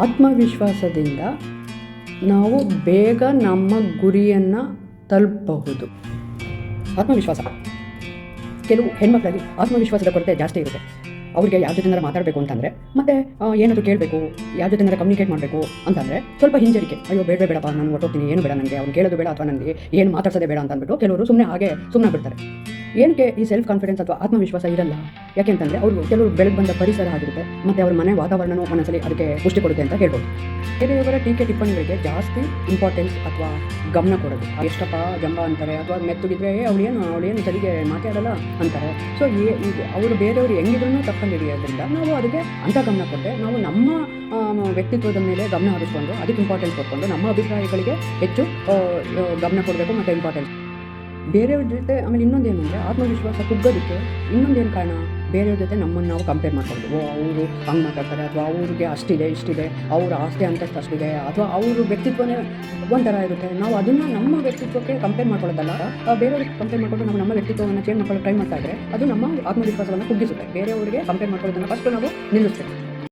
ಆತ್ಮವಿಶ್ವಾಸದಿಂದ ನಾವು ಬೇಗ ನಮ್ಮ ಗುರಿಯನ್ನು ತಲುಪಬಹುದು. ಆತ್ಮವಿಶ್ವಾಸ, ಕೆಲವು ಹೆಣ್ಮಕ್ಳಲ್ಲಿ ಆತ್ಮವಿಶ್ವಾಸದ ಕೊರತೆ ಜಾಸ್ತಿ ಇರುತ್ತೆ. ಅವ್ರಿಗೆ ಯಾರ ಜೊತೆನಾರ ಮಾತಾಡಬೇಕು ಅಂತಂದರೆ, ಮತ್ತು ಏನಾದರೂ ಕೇಳಬೇಕು, ಯಾರ ಜೊತೆನಾರ ಕಮ್ಯುನಿಕೇಟ್ ಮಾಡಬೇಕು ಅಂತಂದರೆ ಸ್ವಲ್ಪ ಹಿಂಜರಿಕೆ. ಅಯ್ಯೋ ಬೇಡಪ್ಪ, ನಾನು ಹೊರಟೋಗ್ತೀನಿ, ಏನು ಬೇಡ ನನಗೆ, ಅವ್ನು ಕೇಳೋದು ಬೇಡ ಅಥವಾ ನನಗೆ ಏನು ಮಾತಾಡ್ಸೋದೇ ಬೇಡ ಅಂತ ಅಂದ್ಬಿಟ್ಟು ಕೆಲವರು ಸುಮ್ಮನೆ ಬಿಡ್ತಾರೆ. ಏನಕ್ಕೆ ಈ ಸೆಲ್ಫ್ ಕಾನ್ಫಿಡೆನ್ಸ್ ಅಥವಾ ಆತ್ಮವಿಶ್ವಾಸ ಇರಲ್ಲ? ಯಾಕೆ ಅಂತಂದರೆ ಕೆಲವರು ಬೆಳೆದು ಬಂದ ಪರಿಸರ ಆಗಿರುತ್ತೆ, ಮತ್ತು ಅವ್ರ ಮನೆ ವಾತಾವರಣವೂ ಒಂದೊಂದ್ಸಲಿ ಅದಕ್ಕೆ ಪುಷ್ಟಿ ಕೊಡುತ್ತೆ ಅಂತ ಹೇಳ್ಬೋದು. ಬೇರೆಯವರ ಟೀಕೆ ಟಿಪ್ಪಣಿಗಳಿಗೆ ಜಾಸ್ತಿ ಇಂಪಾರ್ಟೆನ್ಸ್ ಅಥವಾ ಗಮನ ಕೊಡೋದು. ಎಷ್ಟಪ್ಪ ಜಂಬ ಅಂತಾರೆ, ಅಥವಾ ಮೆತ್ತಗಿದ್ರೆ ಅವಳೇನು ಸರಿಗೆ ಮಾತಾಡಲ್ಲ ಅಂತಾರೆ. ಸೊ ಅವರು ಬೇರೆಯವರು ಹೆಂಗಿದ್ರೂ ತಪ್ಪಂದು ಹಿಡಿಯೋದ್ರಿಂದ ನಾವು ಅದಕ್ಕೆ ಅಂಥ ಗಮನ ಕೊಟ್ಟರೆ ನಾವು ನಮ್ಮ ವ್ಯಕ್ತಿತ್ವದ ಮೇಲೆ ಗಮನ ಹರಿಸ್ಕೊಂಡು ಅದಕ್ಕೆ ಇಂಪಾರ್ಟೆನ್ಸ್ ಕೊಟ್ಕೊಂಡು ನಮ್ಮ ಅಭಿಪ್ರಾಯಗಳಿಗೆ ಹೆಚ್ಚು ಗಮನ ಕೊಡಬೇಕು ಮತ್ತು ಇಂಪಾರ್ಟೆನ್ಸ್. ಬೇರೆಯವ್ರ ಜೊತೆ ಆಮೇಲೆ ಇನ್ನೊಂದೇನು ಅಂದರೆ ಆತ್ಮವಿಶ್ವಾಸ ಕುಗ್ಗೋದಕ್ಕೆ ಇನ್ನೊಂದೇನು ಕಾರಣ, ಬೇರೆಯವ್ರ ಜೊತೆ ನಮ್ಮನ್ನು ನಾವು ಕಂಪೇರ್ ಮಾಡ್ಕೊಂಡು ಅವರು ಹಂಗೆ ಮಾತಾಡ್ತಾರೆ, ಅಥವಾ ಅವ್ರಿಗೆ ಅಷ್ಟಿದೆ ಇಷ್ಟಿದೆ, ಅವ್ರ ಆಸ್ತಿ ಅಂತಷ್ಟು ಅಷ್ಟಿದೆ, ಅಥವಾ ಅವ್ರ ವ್ಯಕ್ತಿತ್ವನೇ ಒಂಥರ ಇರುತ್ತೆ. ನಾವು ಅದನ್ನು ನಮ್ಮ ವ್ಯಕ್ತಿತ್ವಕ್ಕೆ ಕಂಪೇರ್ ಮಾಡ್ಕೊಳ್ಳೋದಲ್ಲ, ಬೇರೆಯವ್ರಿಗೆ ಕಂಪೇರ್ ಮಾಡಿಕೊಂಡು ನಾವು ನಮ್ಮ ವ್ಯಕ್ತಿತ್ವವನ್ನು ಚೇಂಜ್ ಮಾಡ್ಕೊಳ್ಳೋ ಟ್ರೈ ಮಾಡ್ತಾ ಇದ್ದರೆ ಅದು ನಮ್ಮ ಆತ್ಮವಿಶ್ವಾಸವನ್ನು ಕುಗ್ಗಿಸುತ್ತೆ. ಬೇರೆಯವರಿಗೆ ಕಂಪೇರ್ ಮಾಡ್ಕೊಳ್ಳೋದನ್ನು ಫಸ್ಟ್ ನಾವು ನಿಲ್ಲಿಸ್ತೇವೆ.